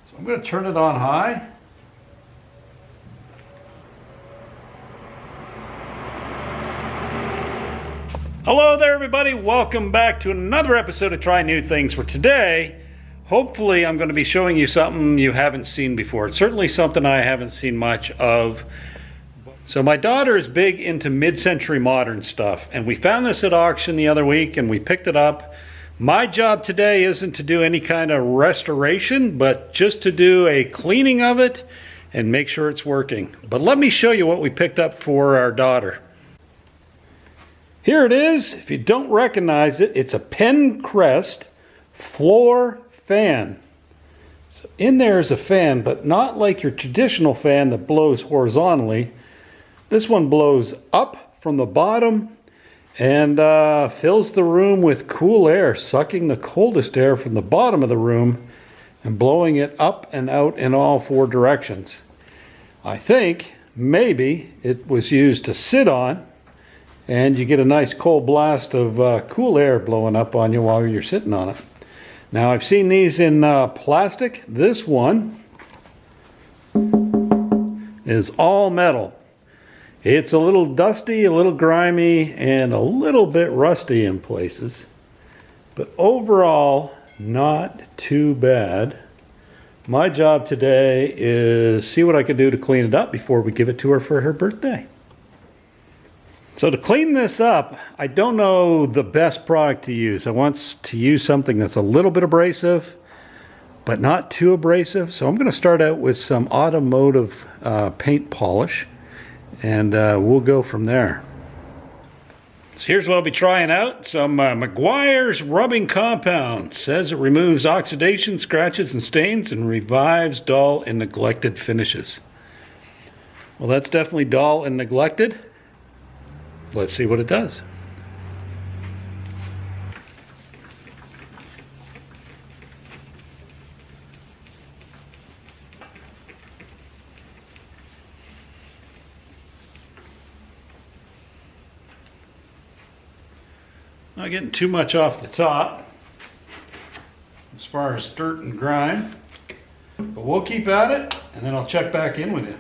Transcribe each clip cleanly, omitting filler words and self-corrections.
So I'm going to turn it on high. Hello there everybody, welcome back to another episode of Try New Things. For today, hopefully I'm going to be showing you something you haven't seen before. It's certainly something I haven't seen much of. So my daughter is big into mid-century modern stuff, and we found this at auction the other week and we picked it up. My job today isn't to do any kind of restoration, but just to do a cleaning of it and make sure it's working. But let me show you what we picked up for our daughter. Here it is. If you don't recognize it, it's a Penncrest floor fan. So in there is a fan, but not like your traditional fan that blows horizontally. This one blows up from the bottom and fills the room with cool air, sucking the coldest air from the bottom of the room and blowing it up and out in all four directions. I think maybe it was used to sit on, and you get a nice cold blast of cool air blowing up on you while you're sitting on it. Now I've seen these in plastic. This one is all metal. It's a little dusty, a little grimy, and a little bit rusty in places. But overall, not too bad. My job today is see what I can do to clean it up before we give it to her for her birthday. So to clean this up, I don't know the best product to use. I want to use something that's a little bit abrasive, but not too abrasive. So I'm going to start out with some automotive paint polish, and we'll go from there. So here's what I'll be trying out. Some Meguiar's rubbing compound. It says it removes oxidation, scratches, and stains, and revives dull and neglected finishes. Well, that's definitely dull and neglected. Let's see what it does. Not getting too much off the top as far as dirt and grime, but we'll keep at it and then I'll check back in with you.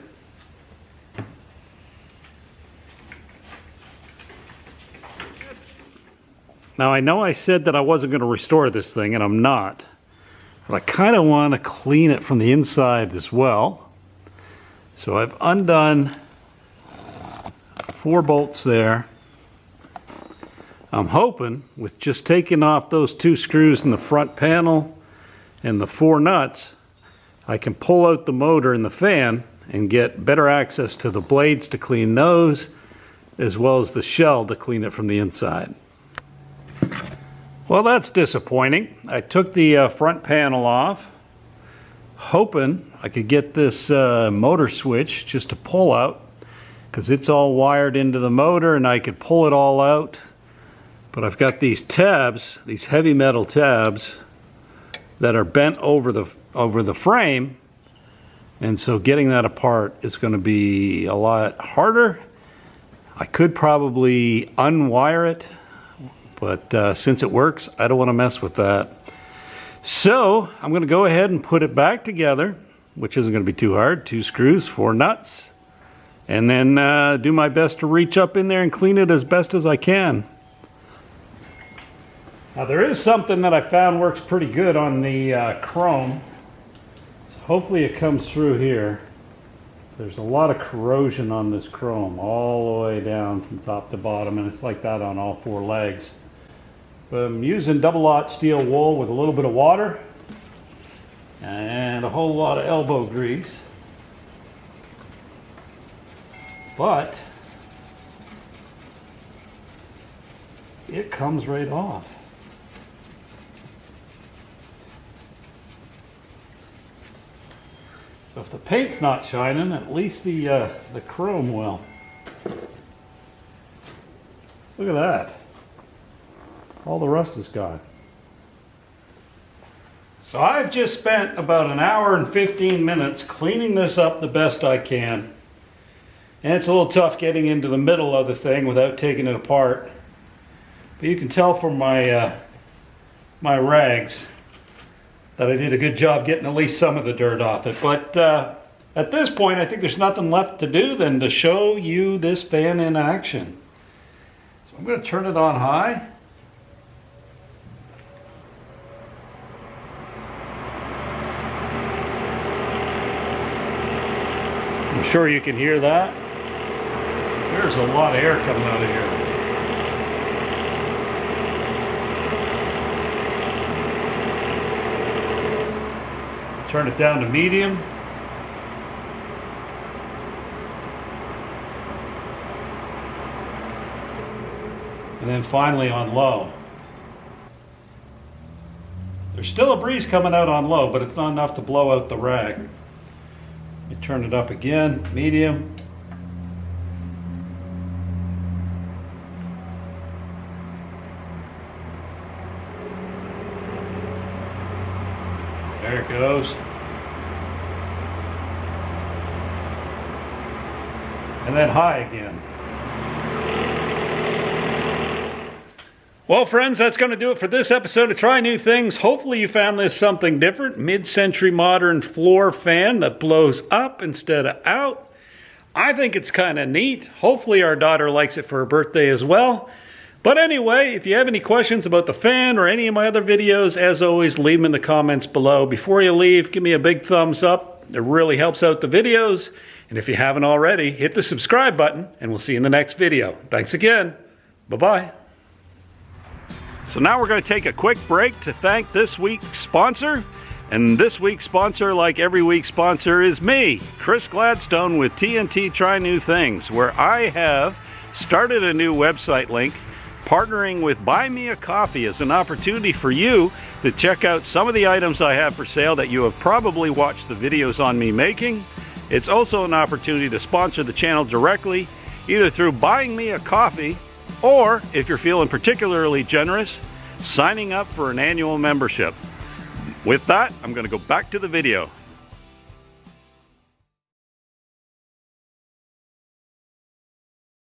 Now I know I said that I wasn't going to restore this thing, and I'm not, but I kind of want to clean it from the inside as well. So I've undone 4 bolts there. I'm hoping with just taking off those 2 screws in the front panel and the 4 nuts, I can pull out the motor and the fan and get better access to the blades to clean those, as well as the shell to clean it from the inside. Well, that's disappointing. I took the front panel off, hoping I could get this motor switch just to pull out, because it's all wired into the motor and I could pull it all out. But I've got these tabs, these heavy metal tabs that are bent over the frame, and so getting that apart is going to be a lot harder. I could probably unwire it, but since it works, I don't want to mess with that. So I'm going to go ahead and put it back together, which isn't going to be too hard. 2 screws, 4 nuts, and then do my best to reach up in there and clean it as best as I can. Now there is something that I found works pretty good on the chrome. So hopefully it comes through here. There's a lot of corrosion on this chrome all the way down from top to bottom, and it's like that on all 4 legs. But I'm using double-aught steel wool with a little bit of water and a whole lot of elbow grease. But it comes right off. So if the paint's not shining, at least the chrome will. Look at that. All the rust is gone. So I've just spent about 1 hour and 15 minutes cleaning this up the best I can. And it's a little tough getting into the middle of the thing without taking it apart. But you can tell from my my rags that I did a good job getting at least some of the dirt off it. But at this point, I think there's nothing left to do than to show you this fan in action. So I'm going to turn it on high. I'm sure you can hear that. There's a lot of air coming out of here. Turn it down to medium. And then finally on low. There's still a breeze coming out on low, but it's not enough to blow out the rag. You turn it up again, medium. There it goes. And then high again. Well, friends, that's going to do it for this episode of Try New Things. Hopefully you found this something different. Mid-century modern floor fan that blows up instead of out. I think it's kind of neat. Hopefully our daughter likes it for her birthday as well. But anyway, if you have any questions about the fan or any of my other videos, as always, leave them in the comments below. Before you leave, give me a big thumbs up. It really helps out the videos. And if you haven't already, hit the subscribe button, and we'll see you in the next video. Thanks again. Bye-bye. So now we're going to take a quick break to thank this week's sponsor. And this week's sponsor, like every week's sponsor, is me, Chris Gladstone with TNT Try New Things, where I have started a new website link partnering with Buy Me a Coffee as an opportunity for you to check out some of the items I have for sale that you have probably watched the videos on me making. It's also an opportunity to sponsor the channel directly, either through buying me a coffee, or, if you're feeling particularly generous, signing up for an annual membership. With that, I'm going to go back to the video.